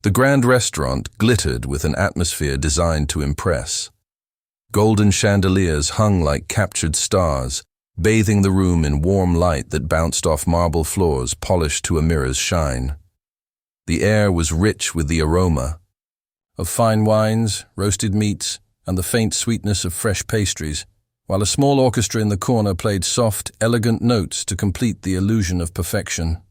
The grand restaurant glittered with an atmosphere designed to impress. Golden chandeliers hung like captured stars, bathing the room in warm light that bounced off marble floors polished to a mirror's shine. The air was rich with the aroma of fine wines, roasted meats, and the faint sweetness of fresh pastries, while a small orchestra in the corner played soft, elegant notes to complete the illusion of perfection.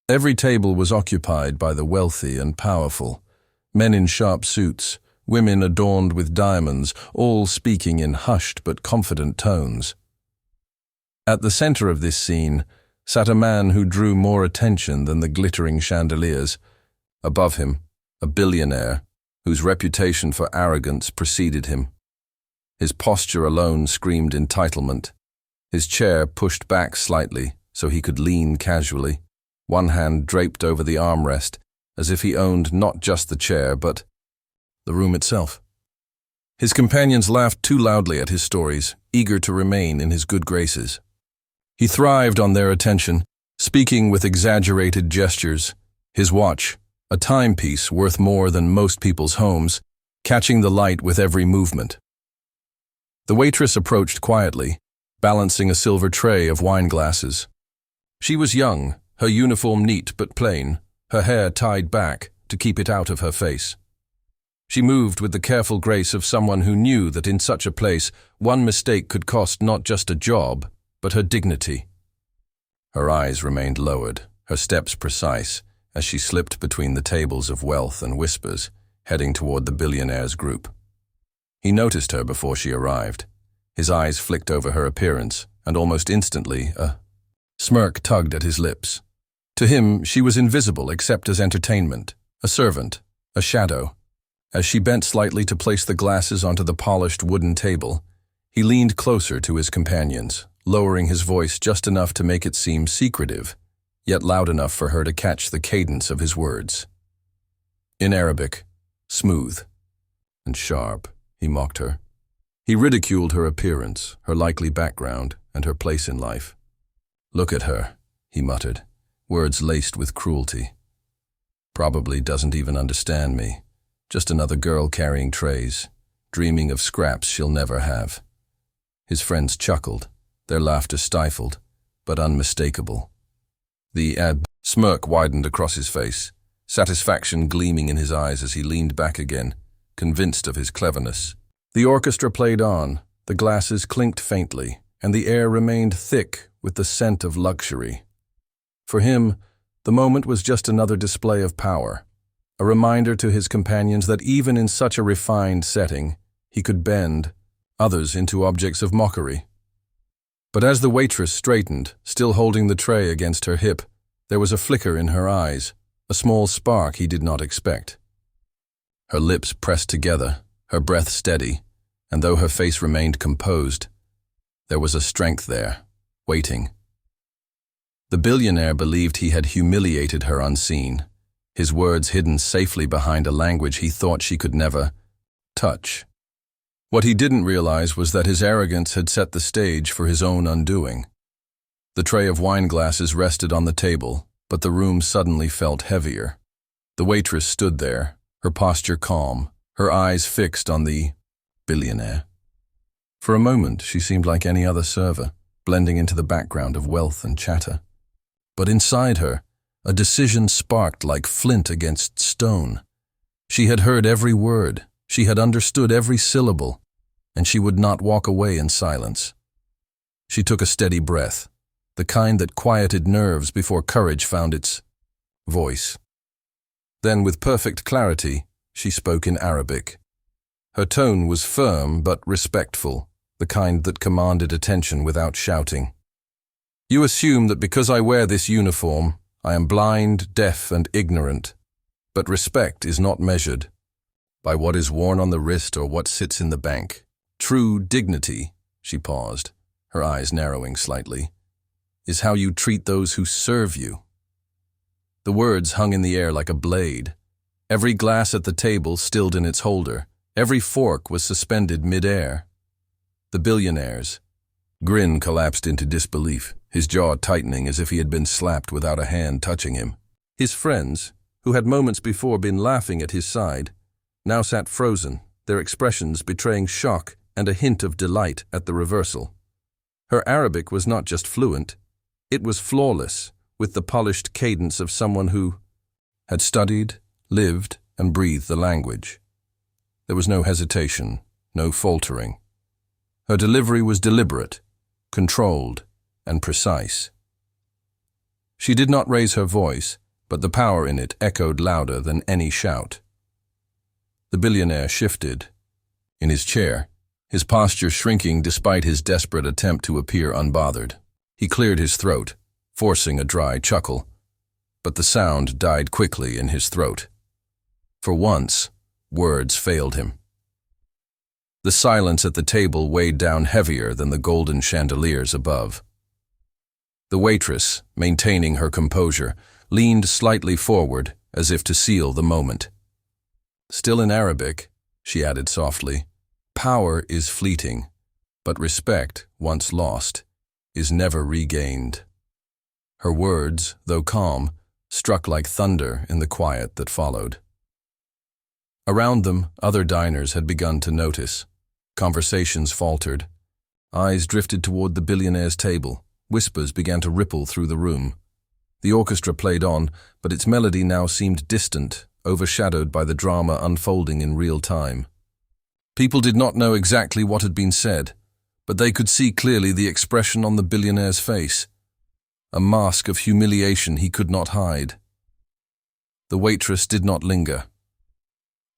Every table was occupied by the wealthy and powerful, men in sharp suits, women adorned with diamonds, all speaking in hushed but confident tones. At the center of this scene sat a man who drew more attention than the glittering chandeliers. Above him, a billionaire, whose reputation for arrogance preceded him. His posture alone screamed entitlement, his chair pushed back slightly so he could lean casually, one hand draped over the armrest, as if he owned not just the chair, but the room itself. His companions laughed too loudly at his stories, eager to remain in his good graces. He thrived on their attention, speaking with exaggerated gestures, his watch, a timepiece worth more than most people's homes, catching the light with every movement. The waitress approached quietly, balancing a silver tray of wine glasses. She was young, her uniform neat but plain, her hair tied back to keep it out of her face. She moved with the careful grace of someone who knew that in such a place one mistake could cost not just a job, but her dignity. Her eyes remained lowered, her steps precise, as she slipped between the tables of wealth and whispers, heading toward the billionaire's group. He noticed her before she arrived. His eyes flicked over her appearance, and almost instantly a smirk tugged at his lips. To him, she was invisible except as entertainment, a servant, a shadow. As she bent slightly to place the glasses onto the polished wooden table, he leaned closer to his companions, lowering his voice just enough to make it seem secretive, yet loud enough for her to catch the cadence of his words. In Arabic, smooth and sharp, he mocked her. He ridiculed her appearance, her likely background, and her place in life. "Look at her," he muttered, words laced with cruelty. "Probably doesn't even understand me. Just another girl carrying trays, dreaming of scraps she'll never have." His friends chuckled, their laughter stifled, but unmistakable. The smirk widened across his face, satisfaction gleaming in his eyes as he leaned back again, convinced of his cleverness. The orchestra played on, the glasses clinked faintly, and the air remained thick with the scent of luxury. For him, the moment was just another display of power, a reminder to his companions that even in such a refined setting, he could bend others into objects of mockery. But as the waitress straightened, still holding the tray against her hip, there was a flicker in her eyes, a small spark he did not expect. Her lips pressed together, her breath steady, and though her face remained composed, there was a strength there, waiting. The billionaire believed he had humiliated her unseen, his words hidden safely behind a language he thought she could never touch. What he didn't realize was that his arrogance had set the stage for his own undoing. The tray of wine glasses rested on the table, but the room suddenly felt heavier. The waitress stood there, her posture calm, her eyes fixed on the billionaire. For a moment, she seemed like any other server, blending into the background of wealth and chatter. But inside her, a decision sparked like flint against stone. She had heard every word, she had understood every syllable, and she would not walk away in silence. She took a steady breath, the kind that quieted nerves before courage found its voice. Then, with perfect clarity, she spoke in Arabic. Her tone was firm but respectful, the kind that commanded attention without shouting. "You assume that because I wear this uniform, I am blind, deaf, and ignorant. But respect is not measured by what is worn on the wrist or what sits in the bank. True dignity," she paused, her eyes narrowing slightly, "is how you treat those who serve you." The words hung in the air like a blade. Every glass at the table stilled in its holder. Every fork was suspended mid-air. The billionaire's grin collapsed into disbelief, his jaw tightening as if he had been slapped without a hand touching him. His friends, who had moments before been laughing at his side, now sat frozen, their expressions betraying shock and a hint of delight at the reversal. Her Arabic was not just fluent, it was flawless, with the polished cadence of someone who had studied, lived, and breathed the language. There was no hesitation, no faltering. Her delivery was deliberate, controlled, and precise. She did not raise her voice, but the power in it echoed louder than any shout. The billionaire shifted. In his chair, his posture shrinking despite his desperate attempt to appear unbothered. He cleared his throat, forcing a dry chuckle, but the sound died quickly in his throat. For once, words failed him. The silence at the table weighed down heavier than the golden chandeliers above. The waitress, maintaining her composure, leaned slightly forward as if to seal the moment. Still in Arabic, she added softly, "Power is fleeting, but respect, once lost, is never regained." Her words, though calm, struck like thunder in the quiet that followed. Around them, other diners had begun to notice. Conversations faltered. Eyes drifted toward the billionaire's table. Whispers began to ripple through the room. The orchestra played on, but its melody now seemed distant, overshadowed by the drama unfolding in real time. People did not know exactly what had been said, but they could see clearly the expression on the billionaire's face, a mask of humiliation he could not hide. The waitress did not linger.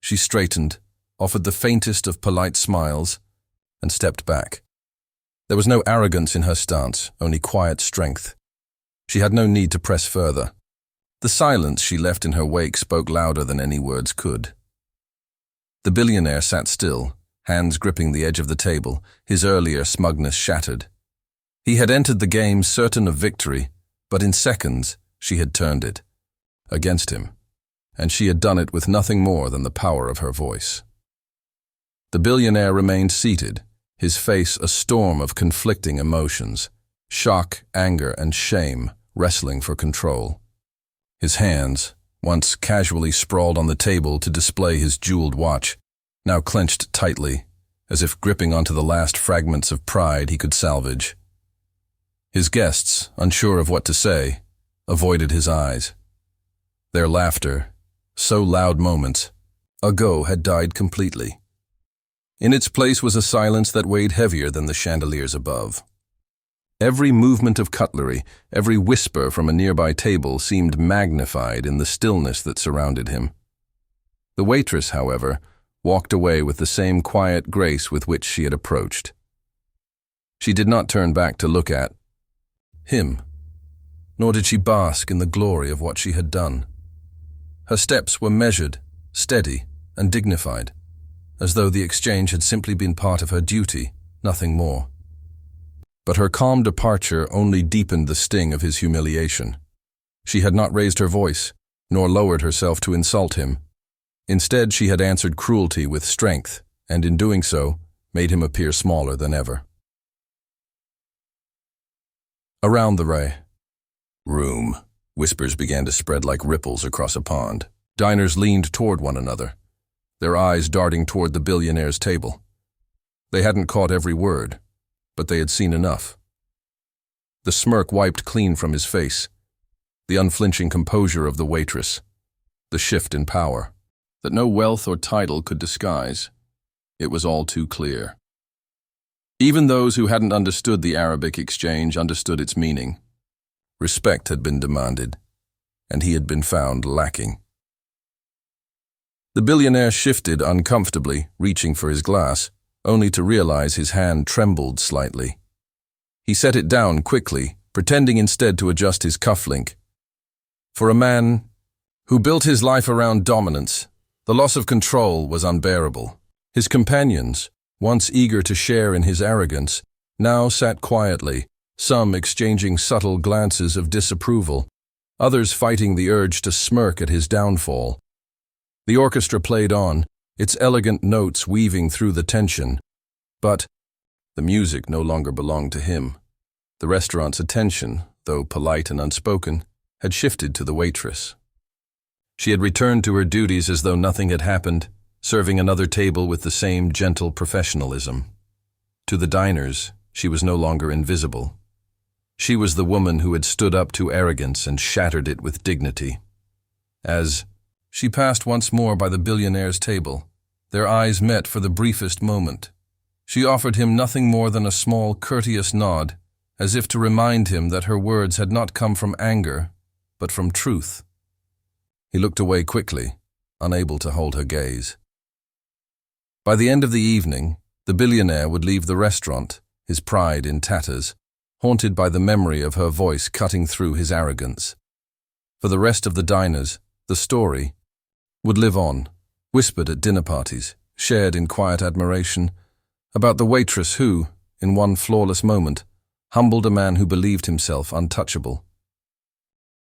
She straightened, offered the faintest of polite smiles, and stepped back. There was no arrogance in her stance, only quiet strength. She had no need to press further. The silence she left in her wake spoke louder than any words could. The billionaire sat still, hands gripping the edge of the table, his earlier smugness shattered. He had entered the game certain of victory, but in seconds she had turned it against him, and she had done it with nothing more than the power of her voice. The billionaire remained seated, his face a storm of conflicting emotions, shock, anger, and shame wrestling for control. His hands, once casually sprawled on the table to display his jeweled watch, now clenched tightly, as if gripping onto the last fragments of pride he could salvage. His guests, unsure of what to say, avoided his eyes. Their laughter, so loud moments ago, had died completely. In its place was a silence that weighed heavier than the chandeliers above. Every movement of cutlery, every whisper from a nearby table seemed magnified in the stillness that surrounded him. The waitress, however, walked away with the same quiet grace with which she had approached. She did not turn back to look at him, nor did she bask in the glory of what she had done. Her steps were measured, steady, and dignified, as though the exchange had simply been part of her duty, nothing more. But her calm departure only deepened the sting of his humiliation. She had not raised her voice, nor lowered herself to insult him. Instead, she had answered cruelty with strength, and in doing so, made him appear smaller than ever. Around the room, whispers began to spread like ripples across a pond. Diners leaned toward one another, their eyes darting toward the billionaire's table. They hadn't caught every word, but they had seen enough. The smirk wiped clean from his face, the unflinching composure of the waitress, the shift in power that no wealth or title could disguise. It was all too clear. Even those who hadn't understood the Arabic exchange understood its meaning. Respect had been demanded, and he had been found lacking. The billionaire shifted uncomfortably, reaching for his glass, only to realize his hand trembled slightly. He set it down quickly, pretending instead to adjust his cufflink. For a man who built his life around dominance, the loss of control was unbearable. His companions, once eager to share in his arrogance, now sat quietly, some exchanging subtle glances of disapproval, others fighting the urge to smirk at his downfall. The orchestra played on, its elegant notes weaving through the tension. But the music no longer belonged to him. The restaurant's attention, though polite and unspoken, had shifted to the waitress. She had returned to her duties as though nothing had happened, serving another table with the same gentle professionalism. To the diners, she was no longer invisible. She was the woman who had stood up to arrogance and shattered it with dignity. As she passed once more by the billionaire's table, their eyes met for the briefest moment. She offered him nothing more than a small, courteous nod, as if to remind him that her words had not come from anger, but from truth. He looked away quickly, unable to hold her gaze. By the end of the evening, the billionaire would leave the restaurant, his pride in tatters, haunted by the memory of her voice cutting through his arrogance. For the rest of the diners, the story would live on, whispered at dinner parties, shared in quiet admiration, about the waitress who, in one flawless moment, humbled a man who believed himself untouchable.